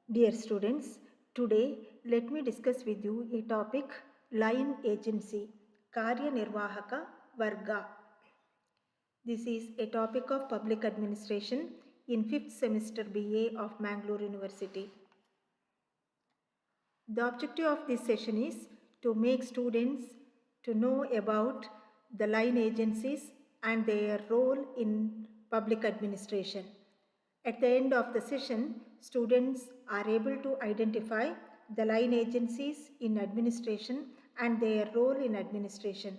Dear students, today let me discuss with you a topic line agency, Karya Nirvahaka Varga. This is a topic of public administration in 5th semester BA of Mangalore University. The objective of this session is to make students to know about the line agencies and their role in public administration. At the end of the session, students are able to identify the line agencies in administration and their role in administration.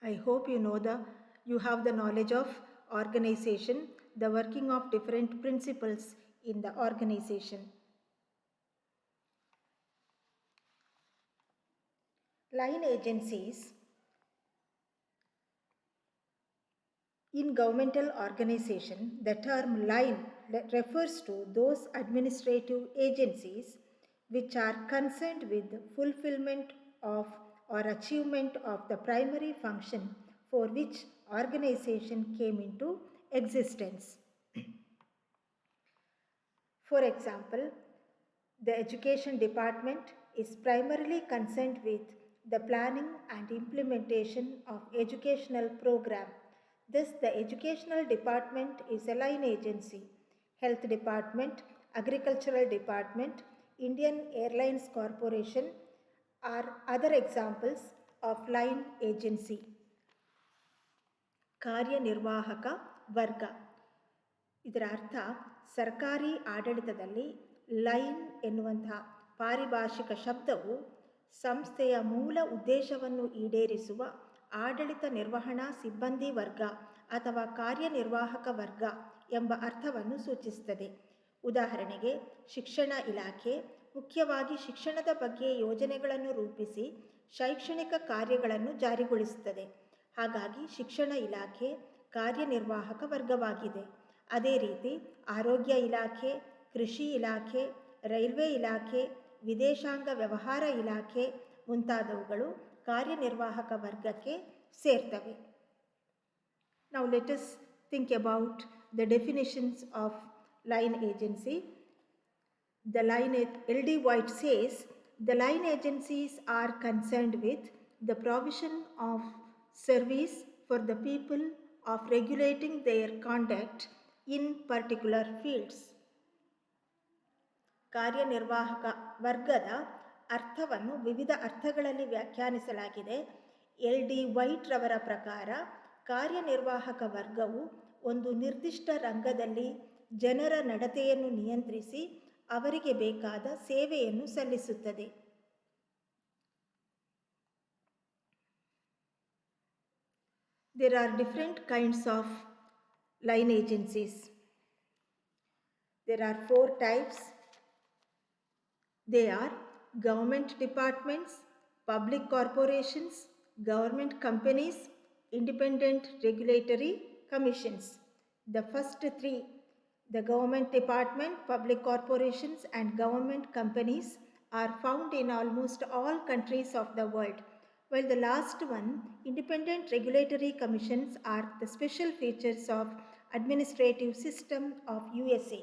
I hope you have the knowledge of organization, the working of different principles in the organization. Line agencies in governmental organization, the term line refers to those administrative agencies which are concerned with fulfillment of or achievement of the primary function for which organization came into existence. For example, the education department is primarily concerned with the planning and implementation of educational program. Thus, the educational department is a line agency. Health department, agricultural department, Indian Airlines Corporation are other examples of line agency. ಕಾರ್ಯನಿರ್ವಾಹಕ ವರ್ಗ ಇದರ ಅರ್ಥ ಸರ್ಕಾರಿ ಆಡಳಿತದಲ್ಲಿ line ಎನ್ನುವಂತಹ ಪಾರಿಭಾಷಿಕ ಶಬ್ದವು ಸಂಸ್ಥೆಯ ಮೂಲ ಉದ್ದೇಶವನ್ನು ಈಡೇರಿಸುವ ಆಡಳಿತ ನಿರ್ವಹಣಾ ಸಿಬ್ಬಂದಿ ವರ್ಗ ಅಥವಾ ಕಾರ್ಯನಿರ್ವಾಹಕ ವರ್ಗ ಎಂಬ ಅರ್ಥವನ್ನು ಸೂಚಿಸುತ್ತದೆ. ಉದಾಹರಣೆಗೆ ಶಿಕ್ಷಣ ಇಲಾಖೆ ಮುಖ್ಯವಾಗಿ ಶಿಕ್ಷಣದ ಬಗ್ಗೆ ಯೋಜನೆಗಳನ್ನು ರೂಪಿಸಿ ಶೈಕ್ಷಣಿಕ ಕಾರ್ಯಗಳನ್ನು ಜಾರಿಗೊಳಿಸುತ್ತದೆ. ಹಾಗಾಗಿ ಶಿಕ್ಷಣ ಇಲಾಖೆ ಕಾರ್ಯನಿರ್ವಾಹಕ ವರ್ಗವಾಗಿದೆ. ಅದೇ ರೀತಿ ಆರೋಗ್ಯ ಇಲಾಖೆ, ಕೃಷಿ ಇಲಾಖೆ, ರೈಲ್ವೆ ಇಲಾಖೆ, ವಿದೇಶಾಂಗ ವ್ಯವಹಾರ ಇಲಾಖೆ ಮುಂತಾದವುಗಳು ಕಾರ್ಯನಿರ್ವಾಹಕ ವರ್ಗಕ್ಕೆ ಸೇರ್ತವೆ. Now let us think about the definitions of line agency. The line L.D. White says the line agencies are concerned with the provision of service for the people of regulating their conduct in particular fields. ಕಾರ್ಯನಿರ್ವಾಹಕ ವರ್ಗದ ಅರ್ಥವನ್ನು ವಿವಿಧ ಅರ್ಥಗಳಲ್ಲಿ ವ್ಯಾಖ್ಯಾನಿಸಲಾಗಿದೆ. L.D. White ರವರ ಪ್ರಕಾರ ಕಾರ್ಯನಿರ್ವಾಹಕ ವರ್ಗವು ಒಂದು ನಿರ್ದಿಷ್ಟ ರಂಗದಲ್ಲಿ ಜನರ ನಡತೆಯನ್ನು ನಿಯಂತ್ರಿಸಿ ಅವರಿಗೆ ಬೇಕಾದ ಸೇವೆಯನ್ನು ಸಲ್ಲಿಸುತ್ತದೆ. There are different kinds of line agencies. There are 4 types. They are government departments, public corporations, government companies, independent regulatory commissions. The first 3, the government department, public corporations and government companies are found in almost all countries of the world. While the last one, independent regulatory commissions, are the special features of administrative system of USA.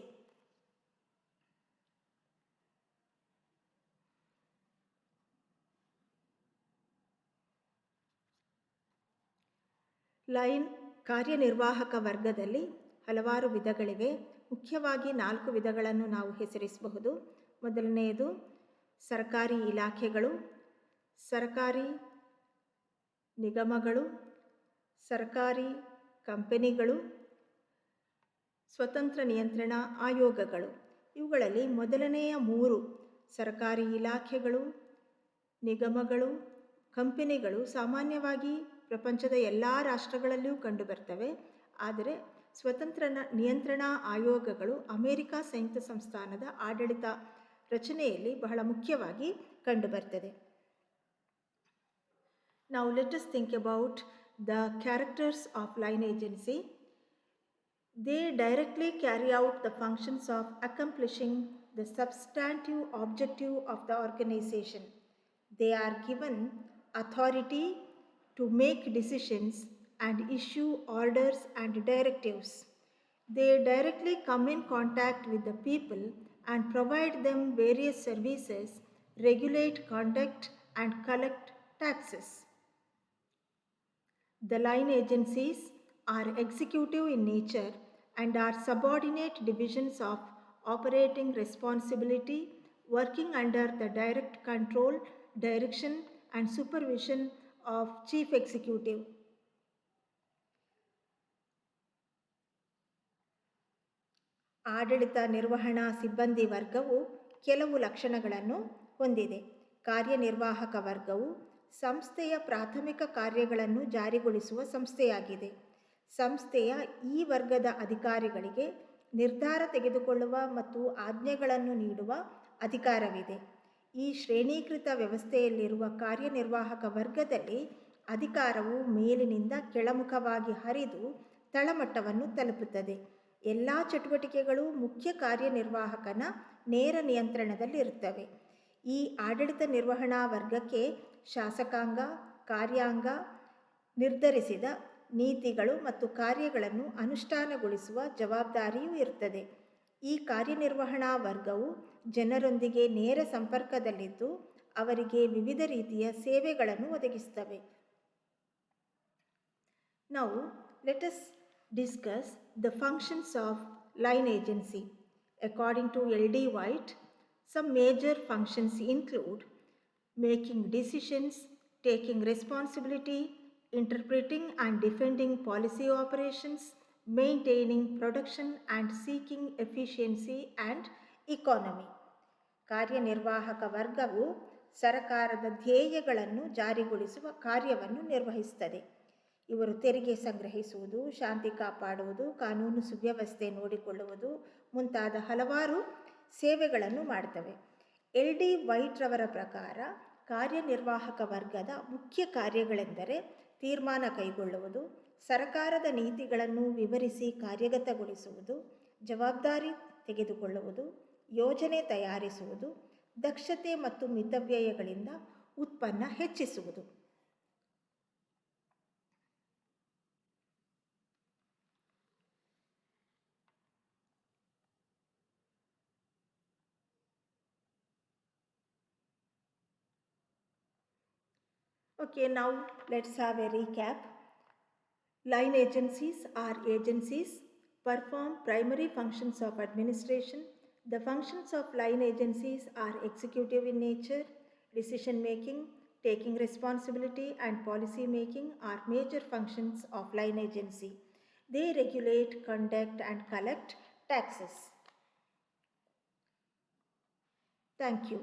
Line ಕಾರ್ಯನಿರ್ವಾಹಕ ವರ್ಗದಲ್ಲಿ ಹಲವಾರು ವಿಧಗಳಿವೆ. ಮುಖ್ಯವಾಗಿ 4 ವಿಧಗಳನ್ನು ನಾವು ಹೆಸರಿಸಬಹುದು. ಮೊದಲನೆಯದು ಸರ್ಕಾರಿ ಇಲಾಖೆಗಳು, ಸರ್ಕಾರಿ ನಿಗಮಗಳು, ಸರ್ಕಾರಿ ಕಂಪನಿಗಳು, ಸ್ವತಂತ್ರ ನಿಯಂತ್ರಣ ಆಯೋಗಗಳು. ಇವುಗಳಲ್ಲಿ ಮೊದಲನೆಯ 3 ಸರ್ಕಾರಿ ಇಲಾಖೆಗಳು, ನಿಗಮಗಳು, ಕಂಪನಿಗಳು ಸಾಮಾನ್ಯವಾಗಿ ಪ್ರಪಂಚದ ಎಲ್ಲ ರಾಷ್ಟ್ರಗಳಲ್ಲಿಯೂ ಕಂಡುಬರ್ತವೆ. ಆದರೆ ಸ್ವತಂತ್ರ ನಿಯಂತ್ರಣಾ ಆಯೋಗಗಳು ಅಮೆರಿಕ ಸಂಯುಕ್ತ ಸಂಸ್ಥಾನದ ಆಡಳಿತ ರಚನೆಯಲ್ಲಿ ಬಹಳ ಮುಖ್ಯವಾಗಿ ಕಂಡುಬರ್ತದೆ. Now let us think about the characters of line agency. They directly carry out the functions of accomplishing the substantive objective of the organization. They are given authority to make decisions and issue orders and directives. They directly come in contact with the people and provide them various services, regulate conduct, and collect taxes. The line agencies are executive in nature and are subordinate divisions of operating responsibility working under the direct control, direction, and supervision of Chief Executive. ಆಡಳಿತ ನಿರ್ವಹಣಾ ಸಿಬ್ಬಂದಿ ವರ್ಗವು ಕೆಲವು ಲಕ್ಷಣಗಳನ್ನು ಹೊಂದಿದೆ. ಕಾರ್ಯನಿರ್ವಾಹಕ ವರ್ಗವು ಸಂಸ್ಥೆಯ ಪ್ರಾಥಮಿಕ ಕಾರ್ಯಗಳನ್ನು ಜಾರಿಗೊಳಿಸುವ ಸಂಸ್ಥೆಯಾಗಿದೆ. ಸಂಸ್ಥೆಯ ಈ ವರ್ಗದ ಅಧಿಕಾರಿಗಳಿಗೆ ನಿರ್ಧಾರ ತೆಗೆದುಕೊಳ್ಳುವ ಮತ್ತು ಆಜ್ಞೆಗಳನ್ನು ನೀಡುವ ಅಧಿಕಾರವಿದೆ. ಈ ಶ್ರೇಣೀಕೃತ ವ್ಯವಸ್ಥೆಯಲ್ಲಿರುವ ಕಾರ್ಯನಿರ್ವಾಹಕ ವರ್ಗದಲ್ಲಿ ಅಧಿಕಾರವು ಮೇಲಿನಿಂದ ಕೆಳಮುಖವಾಗಿ ಹರಿದು ತಳಮಟ್ಟವನ್ನು ತಲುಪುತ್ತದೆ. ಎಲ್ಲ ಚಟುವಟಿಕೆಗಳು ಮುಖ್ಯ ಕಾರ್ಯನಿರ್ವಾಹಕನ ನೇರ ನಿಯಂತ್ರಣದಲ್ಲಿರುತ್ತವೆ. ಈ ಆಡಳಿತ ನಿರ್ವಹಣಾ ವರ್ಗಕ್ಕೆ ಶಾಸಕಾಂಗ, ಕಾರ್ಯಾಂಗ ನಿರ್ಧರಿಸಿದ ನೀತಿಗಳು ಮತ್ತು ಕಾರ್ಯಗಳನ್ನು ಅನುಷ್ಠಾನಗೊಳಿಸುವ ಜವಾಬ್ದಾರಿಯೂ ಇರುತ್ತದೆ. ಈ ಕಾರ್ಯನಿರ್ವಹಣಾ ವರ್ಗವು ಜನರೊಂದಿಗೆ ನೇರ ಸಂಪರ್ಕದಲ್ಲಿದ್ದು ಅವರಿಗೆ ವಿವಿಧ ರೀತಿಯ ಸೇವೆಗಳನ್ನು ಒದಗಿಸುತ್ತವೆ. Now, let us discuss the functions of line agency. According to L.D. White, some major functions include making decisions, taking responsibility, interpreting and defending policy operations, maintaining production and seeking efficiency and economy. ಕಾರ್ಯನಿರ್ವಾಹಕ ವರ್ಗವು ಸರಕಾರದ ಧ್ಯೇಯಗಳನ್ನು ಜಾರಿಗೊಳಿಸುವ ಕಾರ್ಯವನ್ನು ನಿರ್ವಹಿಸುತ್ತದೆ. ಇವರು ತೆರಿಗೆ ಸಂಗ್ರಹಿಸುವುದು, ಶಾಂತಿ ಕಾಪಾಡುವುದು, ಕಾನೂನು ಸುವ್ಯವಸ್ಥೆ ನೋಡಿಕೊಳ್ಳುವುದು ಮುಂತಾದ ಹಲವಾರು ಸೇವೆಗಳನ್ನು ಮಾಡ್ತವೆ. L.D. ವೈಟ್ ರವರ ಪ್ರಕಾರ ಕಾರ್ಯನಿರ್ವಾಹಕ ವರ್ಗದ ಮುಖ್ಯ ಕಾರ್ಯಗಳೆಂದರೆ ತೀರ್ಮಾನ ಕೈಗೊಳ್ಳುವುದು, ಸರಕಾರದ ನೀತಿಗಳನ್ನು ವಿವರಿಸಿ ಕಾರ್ಯಗತಗೊಳಿಸುವುದು, ಜವಾಬ್ದಾರಿ ತೆಗೆದುಕೊಳ್ಳುವುದು, ಯೋಜನೆ ತಯಾರಿಸುವುದು, ದಕ್ಷತೆ ಮತ್ತು ಮಿತವ್ಯಯಗಳಿಂದ ಉತ್ಪನ್ನ ಹೆಚ್ಚಿಸುವುದು. Okay, now let's have a recap. Line agencies are agencies perform primary functions of administration. The functions of line agencies are executive in nature. Decision making, taking responsibility and policy making are major functions of line agency. They regulate, conduct and collect taxes. Thank you.